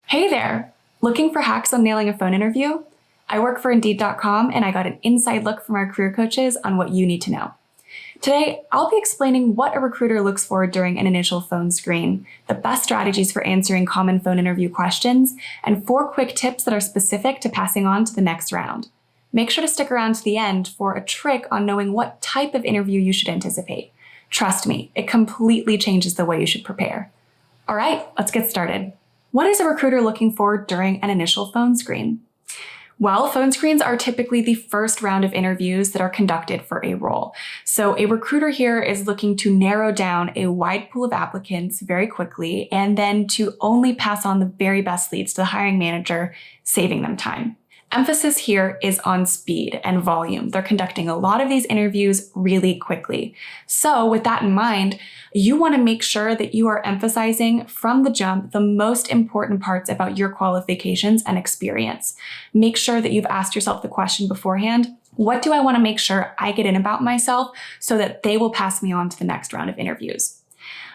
Hey there! Looking for hacks on nailing a phone interview? I work for Indeed.com and I got an inside look from our career coaches on what you need to know. Today, I'll be explaining what a recruiter looks for during an initial phone screen, the best strategies for answering common phone interview questions, and 4 quick tips that are specific to passing on to the next round. Make sure to stick around to the end for a trick on knowing what type of interview you should anticipate. Trust me, it completely changes the way you should prepare. All right, let's get started. What is a recruiter looking for during an initial phone screen? Well, phone screens are typically the first round of interviews that are conducted for a role. So a recruiter here is looking to narrow down a wide pool of applicants very quickly and then to only pass on the very best leads to the hiring manager, saving them time. Emphasis here is on speed and volume. They're conducting a lot of these interviews really quickly. So with that in mind, you want to make sure that you are emphasizing from the jump the most important parts about your qualifications and experience. Make sure that you've asked yourself the question beforehand, what do I want to make sure I get in about myself so that they will pass me on to the next round of interviews?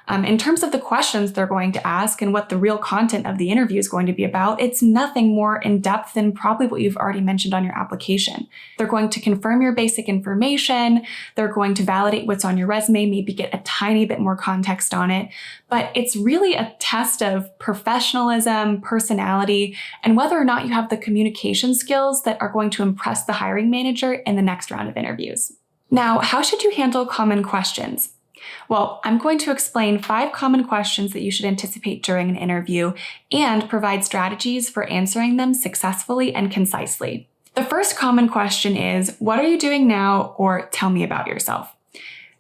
In terms of the questions they're going to ask and what the real content of the interview is going to be about, it's nothing more in depth than probably what you've already mentioned on your application. They're going to confirm your basic information. They're going to validate what's on your resume, maybe get a tiny bit more context on it. But it's really a test of professionalism, personality, and whether or not you have the communication skills that are going to impress the hiring manager in the next round of interviews. Now, how should you handle common questions? Well, I'm going to explain 5 common questions that you should anticipate during an interview and provide strategies for answering them successfully and concisely. The first common question is, what are you doing now? Or tell me about yourself.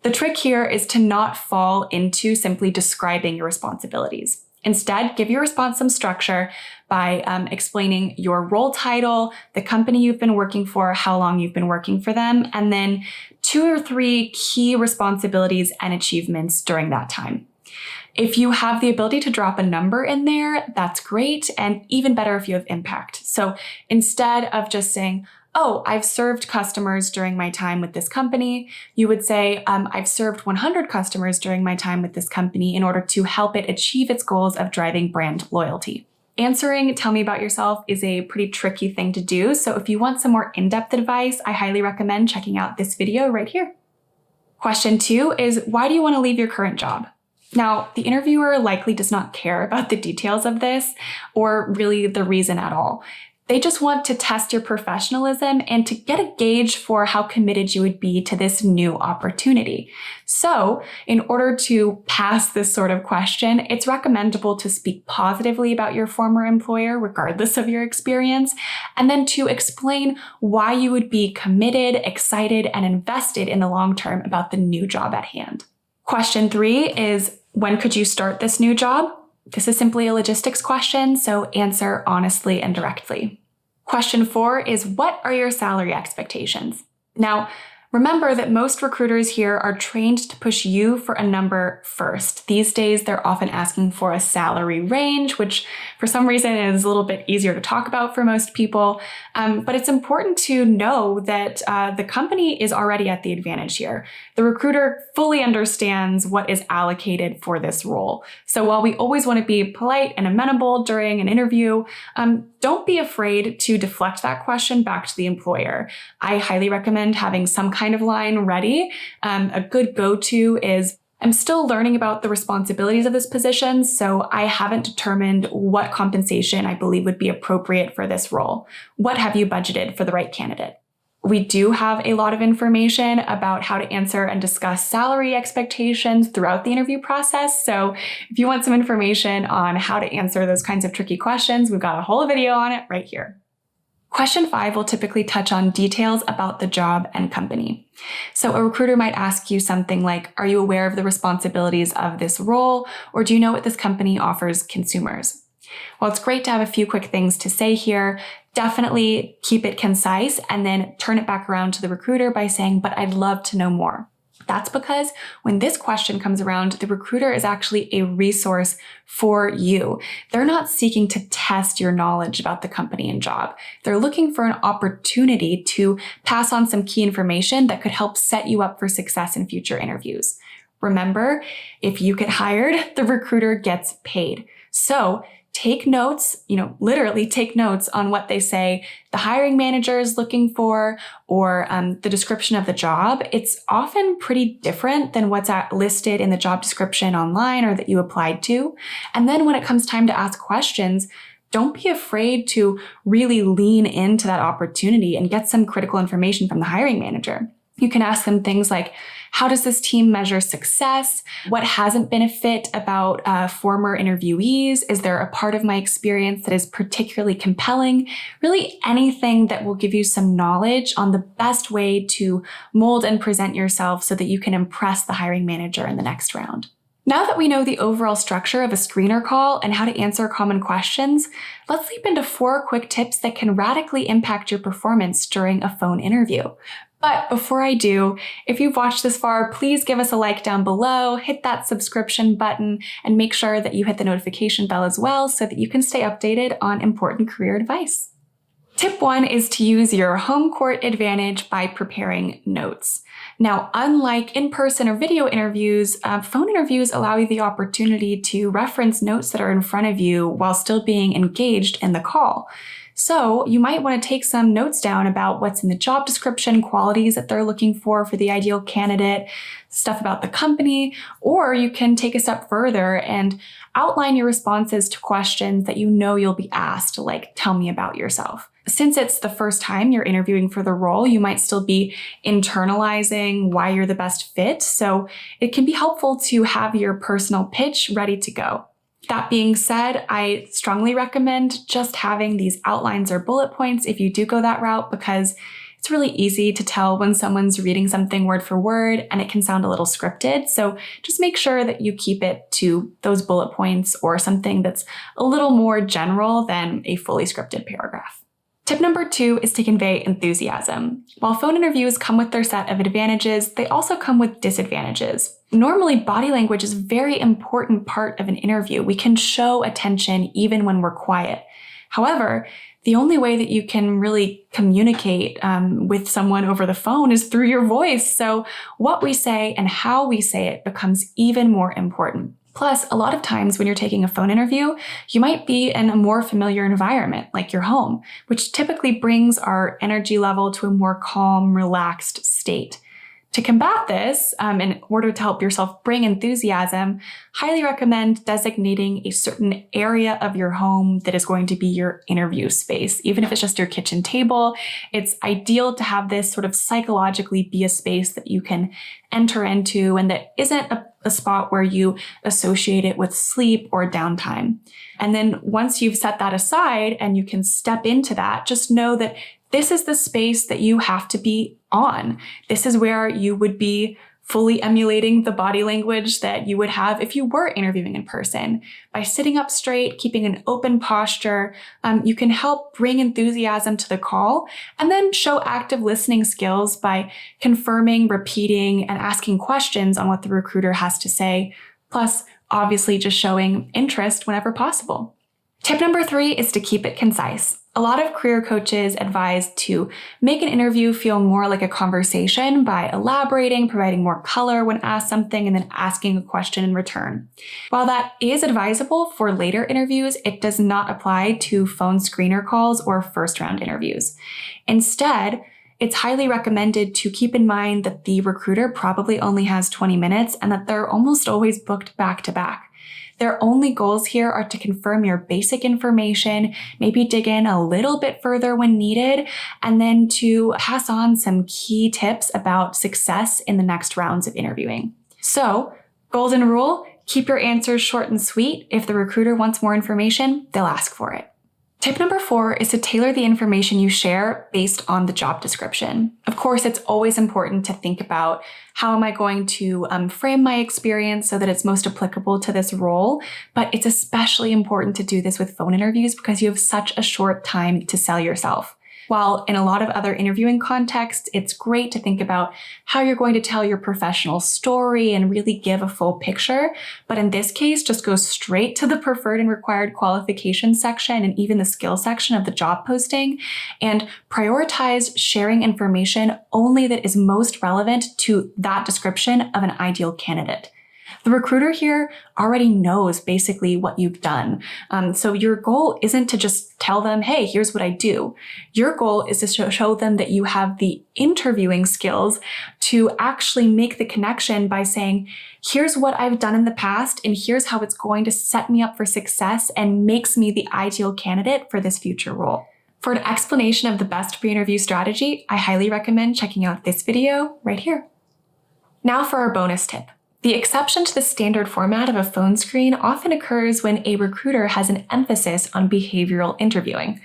The trick here is to not fall into simply describing your responsibilities. Instead, give your response some structure by explaining your role title, the company you've been working for, how long you've been working for them, and then 2 or 3 key responsibilities and achievements during that time. If you have the ability to drop a number in there, that's great, and even better if you have impact. So instead of just saying, oh, I've served customers during my time with this company, you would say, I've served 100 customers during my time with this company in order to help it achieve its goals of driving brand loyalty. Answering tell me about yourself is a pretty tricky thing to do, so if you want some more in-depth advice, I highly recommend checking out this video right here. Question 2 is, why do you want to leave your current job? Now, the interviewer likely does not care about the details of this or really the reason at all. They just want to test your professionalism and to get a gauge for how committed you would be to this new opportunity. So, in order to pass this sort of question, it's recommendable to speak positively about your former employer, regardless of your experience, and then to explain why you would be committed, excited, and invested in the long term about the new job at hand. Question 3 is, when could you start this new job? This is simply a logistics question, so answer honestly and directly. Question 4 is, what are your salary expectations? Now, remember that most recruiters here are trained to push you for a number first. These days, they're often asking for a salary range, which for some reason is a little bit easier to talk about for most people. But it's important to know that the company is already at the advantage here. The recruiter fully understands what is allocated for this role. So while we always want to be polite and amenable during an interview, don't be afraid to deflect that question back to the employer. I highly recommend having some kind of line ready. A good go-to is, I'm still learning about the responsibilities of this position, so I haven't determined what compensation I believe would be appropriate for this role. What have you budgeted for the right candidate? We do have a lot of information about how to answer and discuss salary expectations throughout the interview process. So if you want some information on how to answer those kinds of tricky questions, we've got a whole video on it right here. Question 5 will typically touch on details about the job and company. So a recruiter might ask you something like, are you aware of the responsibilities of this role? Or do you know what this company offers consumers? Well, it's great to have a few quick things to say here. Definitely keep it concise and then turn it back around to the recruiter by saying, but I'd love to know more. That's because when this question comes around, the recruiter is actually a resource for you. They're not seeking to test your knowledge about the company and job. They're looking for an opportunity to pass on some key information that could help set you up for success in future interviews. Remember, if you get hired, the recruiter gets paid. So take notes, literally take notes on what they say the hiring manager is looking for or the description of the job. It's often pretty different than what's listed in the job description online or that you applied to. And then when it comes time to ask questions, don't be afraid to really lean into that opportunity and get some critical information from the hiring manager. You can ask them things like, how does this team measure success? What hasn't been a fit about former interviewees? Is there a part of my experience that is particularly compelling? Really anything that will give you some knowledge on the best way to mold and present yourself so that you can impress the hiring manager in the next round. Now that we know the overall structure of a screener call and how to answer common questions, let's leap into 4 quick tips that can radically impact your performance during a phone interview. But before I do, if you've watched this far, please give us a like down below, hit that subscription button, and make sure that you hit the notification bell as well so that you can stay updated on important career advice. Tip 1 is to use your home court advantage by preparing notes. Now, unlike in-person or video interviews, phone interviews allow you the opportunity to reference notes that are in front of you while still being engaged in the call. So you might want to take some notes down about what's in the job description, qualities that they're looking for the ideal candidate, stuff about the company, or you can take a step further and outline your responses to questions that you know you'll be asked, like tell me about yourself. Since it's the first time you're interviewing for the role, you might still be internalizing why you're the best fit. So it can be helpful to have your personal pitch ready to go. That being said, I strongly recommend just having these outlines or bullet points if you do go that route, because it's really easy to tell when someone's reading something word for word and it can sound a little scripted. So just make sure that you keep it to those bullet points or something that's a little more general than a fully scripted paragraph. Tip number 2 is to convey enthusiasm. While phone interviews come with their set of advantages, they also come with disadvantages. Normally, body language is a very important part of an interview. We can show attention even when we're quiet. However, the only way that you can really communicate with someone over the phone is through your voice. So what we say and how we say it becomes even more important. Plus, a lot of times when you're taking a phone interview, you might be in a more familiar environment, like your home, which typically brings our energy level to a more calm, relaxed state. To combat this, in order to help yourself bring enthusiasm, highly recommend designating a certain area of your home that is going to be your interview space. Even if it's just your kitchen table, it's ideal to have this sort of psychologically be a space that you can enter into and that isn't a spot where you associate it with sleep or downtime. And then once you've set that aside and you can step into that, just know that this is the space that you have to be on. This is where you would be fully emulating the body language that you would have if you were interviewing in person. By sitting up straight, keeping an open posture, you can help bring enthusiasm to the call and then show active listening skills by confirming, repeating, and asking questions on what the recruiter has to say, plus obviously just showing interest whenever possible. Tip number 3 is to keep it concise. A lot of career coaches advise to make an interview feel more like a conversation by elaborating, providing more color when asked something, and then asking a question in return. While that is advisable for later interviews, it does not apply to phone screener calls or first round interviews. Instead, it's highly recommended to keep in mind that the recruiter probably only has 20 minutes and that they're almost always booked back to back. Their only goals here are to confirm your basic information, maybe dig in a little bit further when needed, and then to pass on some key tips about success in the next rounds of interviewing. So, golden rule, keep your answers short and sweet. If the recruiter wants more information, they'll ask for it. Tip number 4 is to tailor the information you share based on the job description. Of course, it's always important to think about how am I going to frame my experience so that it's most applicable to this role, but it's especially important to do this with phone interviews because you have such a short time to sell yourself. While in a lot of other interviewing contexts, it's great to think about how you're going to tell your professional story and really give a full picture. But in this case, just go straight to the preferred and required qualifications section and even the skill section of the job posting and prioritize sharing information only that is most relevant to that description of an ideal candidate. The recruiter here already knows basically what you've done. So your goal isn't to just tell them, hey, here's what I do. Your goal is to show them that you have the interviewing skills to actually make the connection by saying, here's what I've done in the past, and here's how it's going to set me up for success and makes me the ideal candidate for this future role. For an explanation of the best pre-interview strategy, I highly recommend checking out this video right here. Now for our bonus tip. The exception to the standard format of a phone screen often occurs when a recruiter has an emphasis on behavioral interviewing.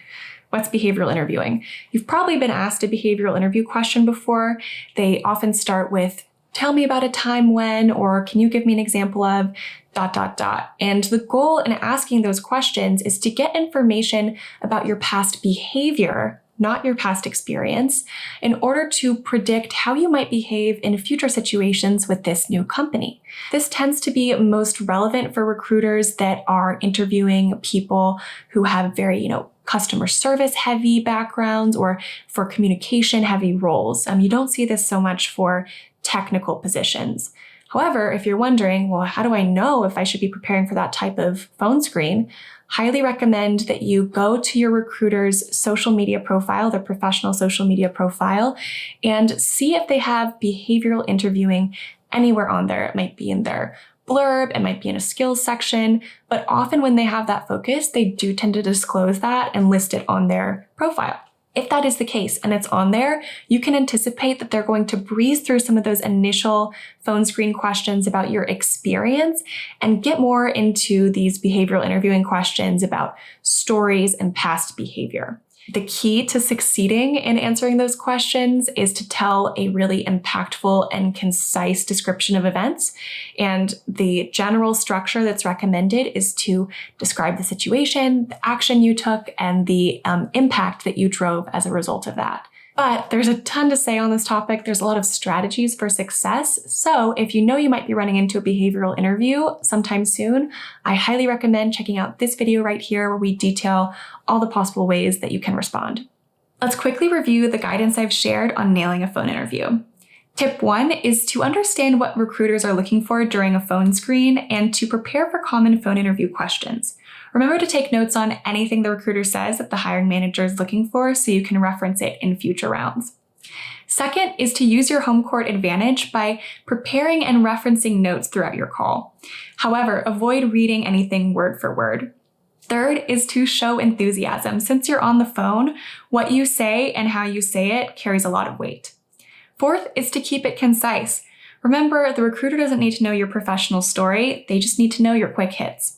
What's behavioral interviewing? You've probably been asked a behavioral interview question before. They often start with, tell me about a time when, or can you give me an example of, ... And the goal in asking those questions is to get information about your past behavior, not your past experience, in order to predict how you might behave in future situations with this new company. This tends to be most relevant for recruiters that are interviewing people who have very, customer service heavy backgrounds or for communication heavy roles. You don't see this so much for technical positions. However, if you're wondering, well, how do I know if I should be preparing for that type of phone screen? Highly recommend that you go to your recruiter's social media profile, their professional social media profile, and see if they have behavioral interviewing anywhere on there. It might be in their blurb, it might be in a skills section, but often when they have that focus, they do tend to disclose that and list it on their profile. If that is the case and it's on there, you can anticipate that they're going to breeze through some of those initial phone screen questions about your experience and get more into these behavioral interviewing questions about stories and past behavior. The key to succeeding in answering those questions is to tell a really impactful and concise description of events. And the general structure that's recommended is to describe the situation, the action you took, and the impact that you drove as a result of that. But there's a ton to say on this topic. There's a lot of strategies for success. So if you know you might be running into a behavioral interview sometime soon, I highly recommend checking out this video right here where we detail all the possible ways that you can respond. Let's quickly review the guidance I've shared on nailing a phone interview. Tip 1 is to understand what recruiters are looking for during a phone screen and to prepare for common phone interview questions. Remember to take notes on anything the recruiter says that the hiring manager is looking for so you can reference it in future rounds. Second is to use your home court advantage by preparing and referencing notes throughout your call. However, avoid reading anything word for word. Third is to show enthusiasm. Since you're on the phone, what you say and how you say it carries a lot of weight. Fourth is to keep it concise. Remember, the recruiter doesn't need to know your professional story, they just need to know your quick hits.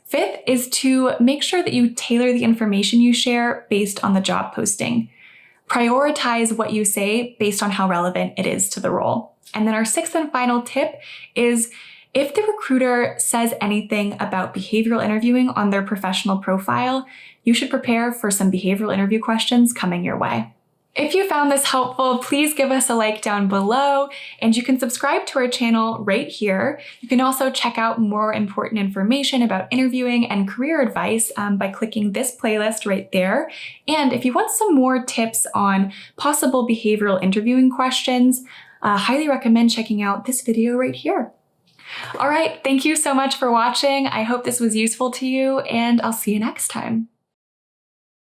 Fifth is to make sure that you tailor the information you share based on the job posting. Prioritize what you say based on how relevant it is to the role. And then our sixth and final tip is if the recruiter says anything about behavioral interviewing on their professional profile, you should prepare for some behavioral interview questions coming your way. If you found this helpful, please give us a like down below, and you can subscribe to our channel right here. You can also check out more important information about interviewing and career advice by clicking this playlist right there. And if you want some more tips on possible behavioral interviewing questions, highly recommend checking out this video right here. All right, thank you so much for watching. I hope this was useful to you, and I'll see you next time.